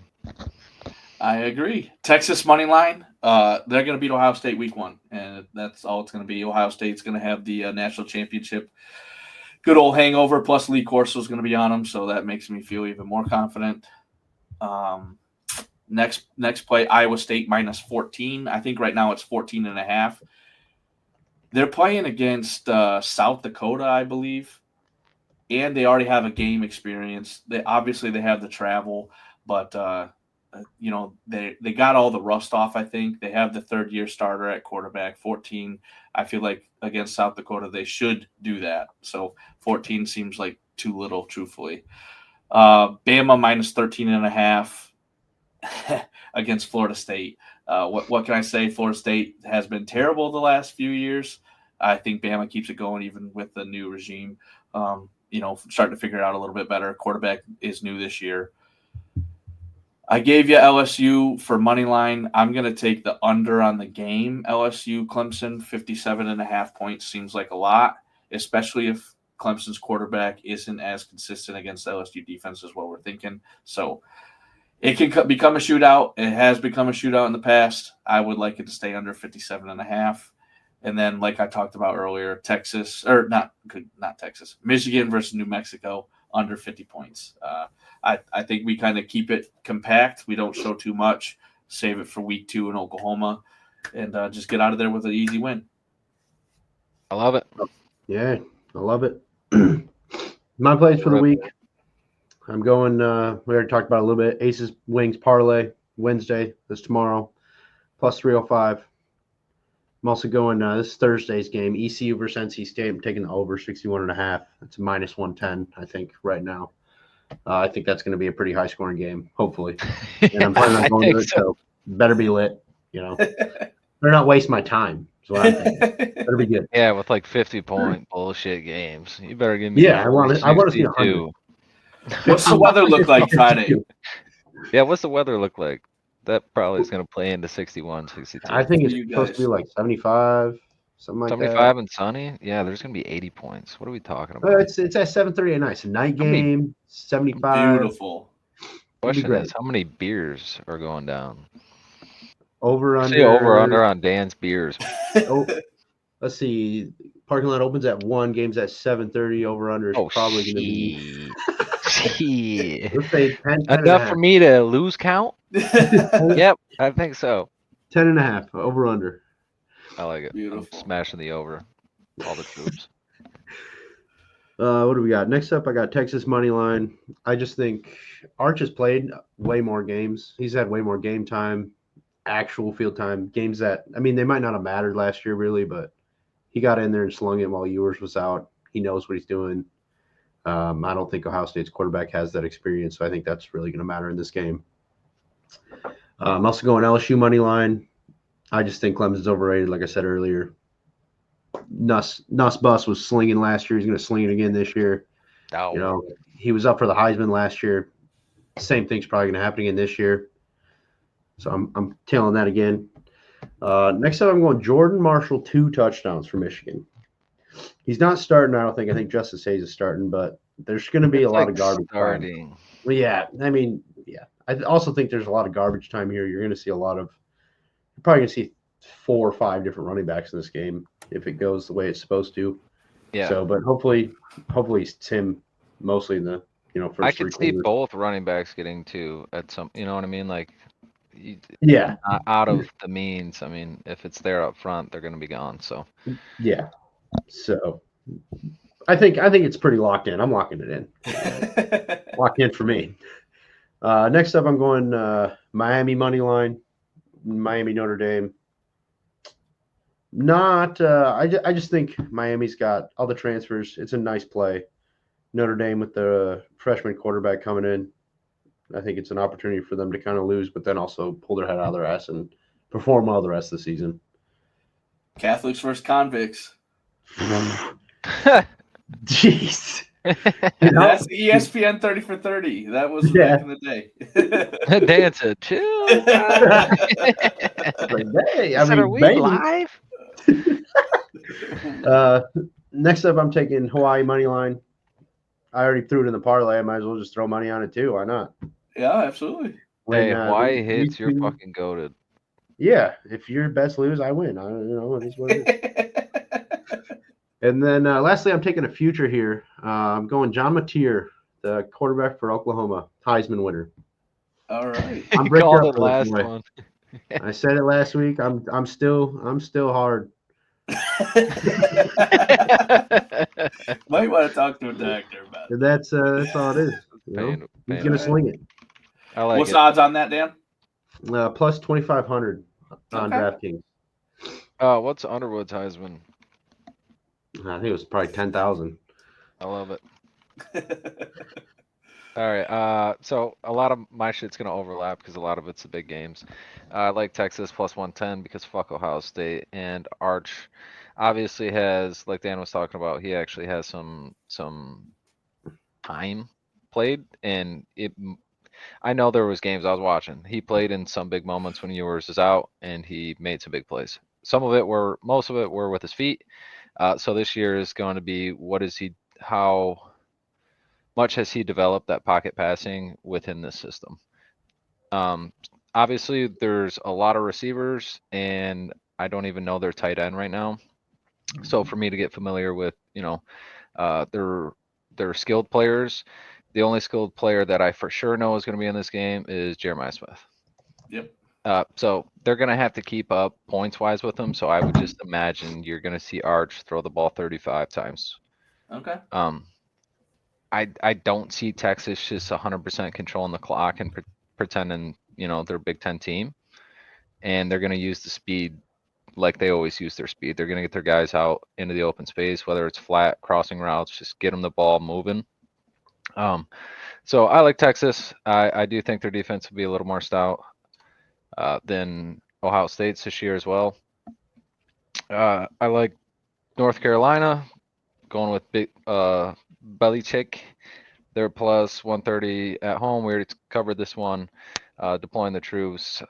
I agree. Texas money line. They're going to beat Ohio State week 1, and that's all it's going to be. Ohio State's going to have the national championship. Good old hangover. Plus, Lee Corso's going to be on them, so that makes me feel even more confident. Next play, Iowa State -14. I think right now it's 14.5. They're playing against South Dakota, I believe, and they already have a game experience. They have the travel, but they got all the rust off. I think they have the third-year starter at quarterback. 14. I feel like against South Dakota they should do that. So 14 seems like too little, truthfully. Bama -13.5 against Florida State. What can I say? Florida State has been terrible the last few years. I think Bama keeps it going even with the new regime. Starting to figure it out a little bit better. Quarterback is new this year. I gave you LSU for money line. I'm going to take the under on the game. LSU Clemson 57.5 points seems like a lot, especially if Clemson's quarterback isn't as consistent against LSU defense as what we're thinking. So it can become a shootout. It has become a shootout in the past. I would like it to stay under 57.5. And then, like I talked about earlier, Michigan versus New Mexico under 50 points. I think we kind of keep it compact. We don't show too much. Save it for week 2 in Oklahoma, and just get out of there with an easy win. I love it. Yeah, I love it. My plays for the week. I'm going. We already talked about it a little bit. Aces Wings parlay Wednesday. That's tomorrow. +305. I'm also going. This is Thursday's game. ECU versus NC State. I'm taking the over 61.5. It's -110. I think right now. I think that's going to be a pretty high scoring game. Hopefully, and I'm planning on going to it. So better be lit. Better not waste my time. Is what I'm thinking. Better be good. Yeah, with like 50-point bullshit games. You better give me. Yeah, I want to see 100. What's the weather look like Friday? Yeah, what's the weather look like? That probably is going to play into 61, 62. I think it's supposed to be like 75, something like 75 that. 75 and sunny? Yeah, there's going to be 80 points. What are we talking about? It's at 7:30 at night. It's a night game. 75. Beautiful. Question is, how many beers are going down? Over under. Say over under on Dan's beers. Let's see. Parking lot opens at 1. Game's at 7:30. Over under is probably going to be. Let's say 10 enough for me to lose count. Yep, I think so. 10.5 over under. I like it. Beautiful. I'm smashing the over. All the troops. What do we got? Next up, I got Texas money line. I just think Arch has played way more games. He's had way more game time, actual field time, games that, they might not have mattered last year really, but he got in there and slung it while Ewers was out. He knows what he's doing. I don't think Ohio State's quarterback has that experience, so I think that's really going to matter in this game. I'm also going LSU money line. I just think Clemson's overrated, like I said earlier. Nuss Bus was slinging last year. He's going to sling it again this year. Oh. He was up for the Heisman last year. Same thing's probably going to happen again this year. So I'm tailing that again. Next up, I'm going Jordan Marshall, 2 touchdowns for Michigan. He's not starting, I don't think. I think Justice Hayes is starting, but there's going to be a lot of garbage time. Well, yeah. I also think there's a lot of garbage time here. You're going to see you're probably going to see 4 or 5 different running backs in this game if it goes the way it's supposed to. Yeah. So, but hopefully it's him mostly in the first 3 I could see quarters. both running backs getting 2 at some. You know what I mean? Like, yeah, out of the means. If it's there up front, they're going to be gone. So. Yeah. So, I think it's pretty locked in. I'm locking it in. Locked in for me. Next up, I'm going Miami money line. Miami Notre Dame. I just think Miami's got all the transfers. It's a nice play. Notre Dame with the freshman quarterback coming in. I think it's an opportunity for them to kind of lose, but then also pull their head out of their ass and perform well the rest of the season. Catholics versus convicts. Jeez. You know? That's ESPN 30 for 30. That was Yeah. back in the day. Dan said, chill. Like, hey, He I said, are mean, we maybe. live? Next up, I'm taking Hawaii money line. I already threw it in the parlay. I might as well just throw money on it too. Why not? Yeah, absolutely. When Hey, Hawaii these hits, you're two- fucking goated. Yeah, if your bets lose, I win. I don't know. It is what it is. And then lastly, I'm taking a future here. I'm going John Mateer, the quarterback for Oklahoma, Heisman winner. All right. I'm He bricked called up it for this last boy. one. I said it last week. I'm still hard. Might want to talk to a doctor about And that. that's all it is. You know, Pain- he's pain gonna in the swing it. I like What's it. the odds on that, Dan? Plus 2,500 on Okay. DraftKings. What's Underwood's Heisman? I think it was probably 10,000. I love it. All right. So a lot of my shit's gonna overlap because a lot of it's the big games. I like Texas plus 110 because fuck Ohio State, and Arch obviously has, like Dan was talking about, he actually has some time played, and I know there was games I was watching. He played in some big moments when yours is out, and he made some big plays. Most of it were with his feet. So this year is going to be how much has he developed that pocket passing within this system? Obviously, there's a lot of receivers, and I don't even know their tight end right now. So for me to get familiar with, their skilled players, the only skilled player that I for sure know is going to be in this game is Jeremiah Smith. Yep. So they're going to have to keep up points wise with them. So I would just imagine you're going to see Arch throw the ball 35 times. Okay. I don't see Texas just 100% controlling the clock and pretending, they're a Big Ten team. And they're going to use the speed like they always use their speed. They're going to get their guys out into the open space, whether it's flat, crossing routes, just get them the ball moving. So I like Texas. I do think their defense will be a little more stout than Ohio State's this year as well. I like North Carolina going with big Belichick. They're plus 130 at home. We already covered this one. Deploying the troops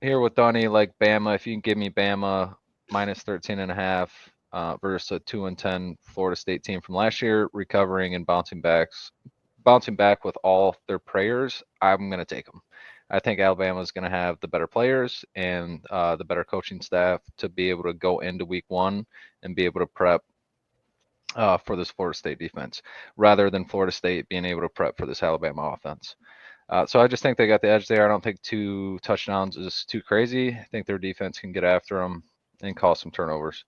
here with Dunny, like Bama. If you can give me Bama minus 13.5 versus a 2-10 Florida State team from last year, recovering and bouncing back with all their prayers, I'm going to take them. I think Alabama is going to have the better players and the better coaching staff to be able to go into week one and be able to prep for this Florida State defense, rather than Florida State being able to prep for this Alabama offense. So I just think they got the edge there. I don't think 2 touchdowns is too crazy. I think their defense can get after them and cause some turnovers.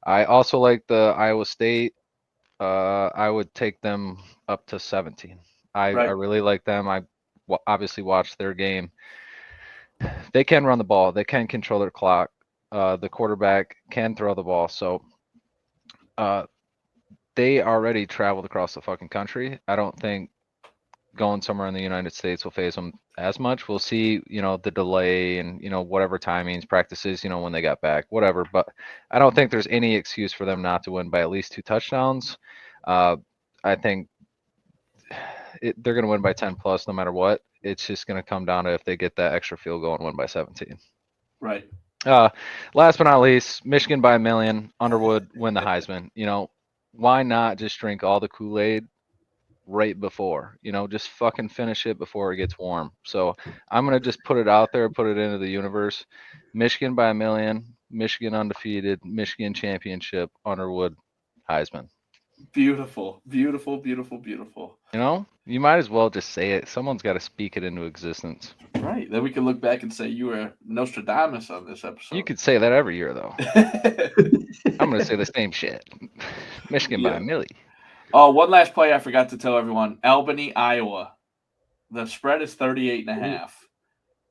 I also like the Iowa State. I would take them up to 17. I really like them. I obviously watched their game. They can run the ball. They can control their clock. The quarterback can throw the ball. So they already traveled across the fucking country. I don't think going somewhere in the United States will phase them as much. We'll see, the delay and, whatever timings, practices, when they got back, whatever. But I don't think there's any excuse for them not to win by at least 2 touchdowns. I think they're going to win by 10 plus no matter what. It's just going to come down to if they get that extra field goal and win by 17. Right. Last but not least, Michigan by 1 million. Underwood win the Heisman. Why not just drink all the Kool-Aid right before, just fucking finish it before it gets warm. So I'm going to just put it out there, put it into the universe. Michigan by 1 million, Michigan undefeated, Michigan championship, Underwood, Heisman. Beautiful, beautiful, beautiful, beautiful. You might as well just say it. Someone's got to speak it into existence. Right. Then we can look back and say you were Nostradamus on this episode. You could say that every year, though. I'm going to say the same shit. Michigan by 1 million. Oh, one last play I forgot to tell everyone. Albany, Iowa. The spread is 38.5.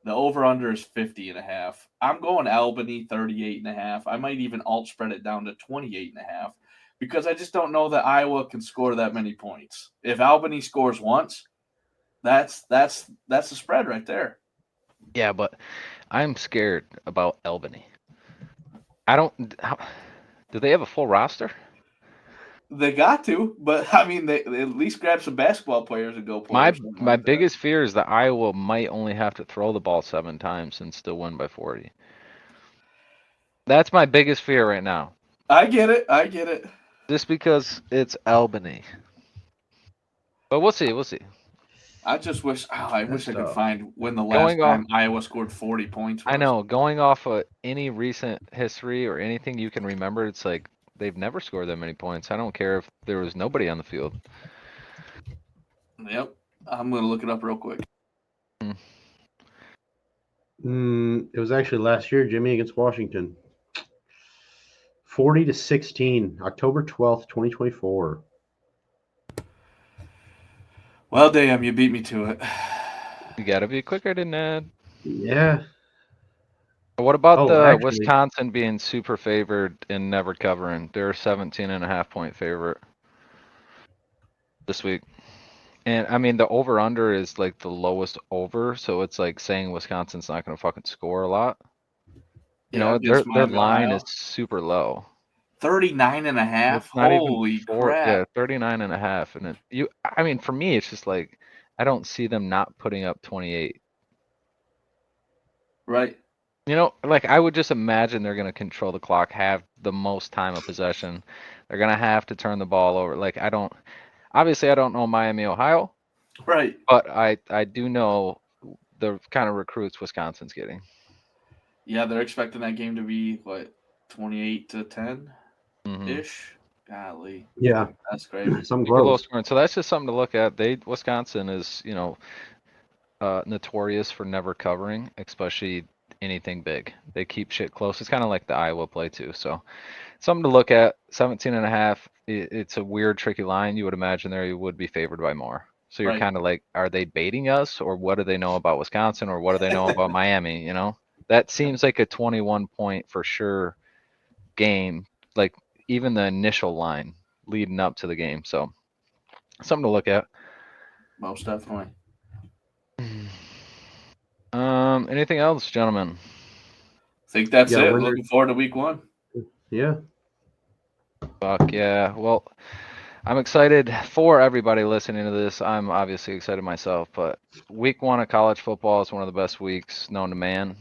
The over-under is 50.5. I'm going Albany 38.5. I might even alt spread it down to 28.5 because I just don't know that Iowa can score that many points. If Albany scores once, that's the spread right there. Yeah, but I'm scared about Albany. Do they have a full roster? They got to, but I mean, they at least grab some basketball players and go play. or something My like that. biggest fear is that Iowa might only have to throw the ball 7 times and still win by 40. That's my biggest fear right now. I get it. Just because it's Albany. But we'll see. I just wish I wish I could tough. find when the last Going off- time Iowa scored 40 points was. I know. Going off of any recent history or anything you can remember, it's like they've never scored that many points. I don't care if there was nobody on the field. Yep. I'm going to look it up real quick. It was actually last year, Jimmy, against Washington. 40-16, October 12th, 2024. Well, damn, you beat me to it. You gotta be quicker than that. Yeah. What about the actually- Wisconsin being super favored and never covering? They're a 17.5-point favorite this week. And I mean, the over-under is like the lowest over, so it's like saying Wisconsin's not going to fucking score a lot. You know, against their Miami, line Ohio. is super low. 39.5. It's not Holy even crap. Yeah, 39.5. And I mean, for me, it's just like, I don't see them not putting up 28. Right. You know, like I would just imagine they're going to control the clock, have the most time of possession. They're going to have to turn the ball over. Like obviously I don't know Miami, Ohio, Right. but I do know the kind of recruits Wisconsin's getting. Yeah, they're expecting that game to be, 28-10 Mhm. ish. Golly. Yeah. That's crazy. Some Super low close. scoring. So that's just something to look at. Wisconsin is, notorious for never covering, especially anything big. They keep shit close. It's kind of like the Iowa play too. So something to look at. 17.5. It's a weird, tricky line. You would imagine you would be favored by more. So you're Right. kind of like, are they baiting us, or what do they know about Wisconsin, or what do they know about Miami? You know, that seems like a 21 point for sure game. Like even the initial line leading up to the game. So something to look at. Most definitely. Anything else, gentlemen? I think that's Yeah, it. winner- Looking forward to week 1. Yeah. Fuck yeah. Well, I'm excited for everybody listening to this. I'm obviously excited myself, but week 1 of college football is one of the best weeks known to man.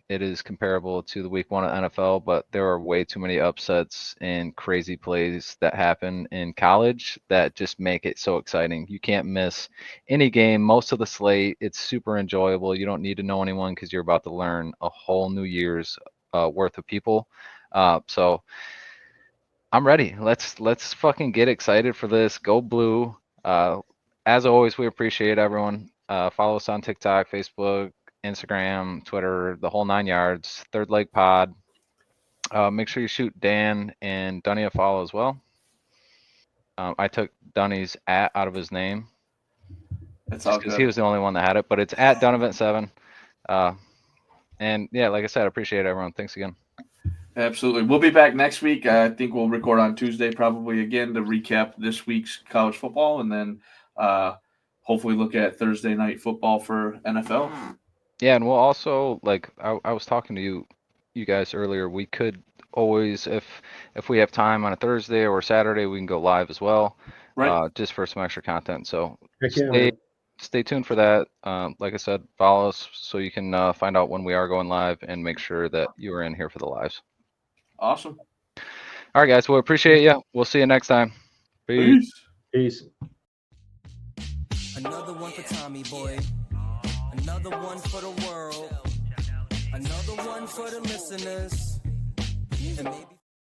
It is comparable to the week 1 of NFL, but there are way too many upsets and crazy plays that happen in college that just make it so exciting. You can't miss any game, most of the slate. It's super enjoyable. You don't need to know anyone because you're about to learn a whole new year's worth of people. So I'm ready. Let's fucking get excited for this. Go Blue. As always, we appreciate everyone. Follow us on TikTok, Facebook, Instagram, Twitter, the whole 9 yards. Third Leg Pod. Make sure you shoot Dan and Dunny a follow as well. I took Dunny's @ out of his name It's all because good. he was the only one that had it, but it's @ Donovan7. And yeah, like I said, I appreciate everyone. Thanks again. Absolutely. We'll be back next week. I think we'll record on Tuesday probably again to recap this week's college football, and then hopefully look at Thursday night football for NFL. Yeah, and we'll also, like, I was talking to you guys earlier. We could always, if we have time on a Thursday or Saturday, we can go live as well, Right. just for some extra content. So Heck yeah, man. stay tuned for that. Like I said, follow us so you can find out when we are going live and make sure that you are in here for the lives. Awesome. All right, guys. Well, appreciate you. We'll see you next time. Peace. Peace. Peace. Another one for Tommy boy. Another one for the world. Another one for the listeners. And maybe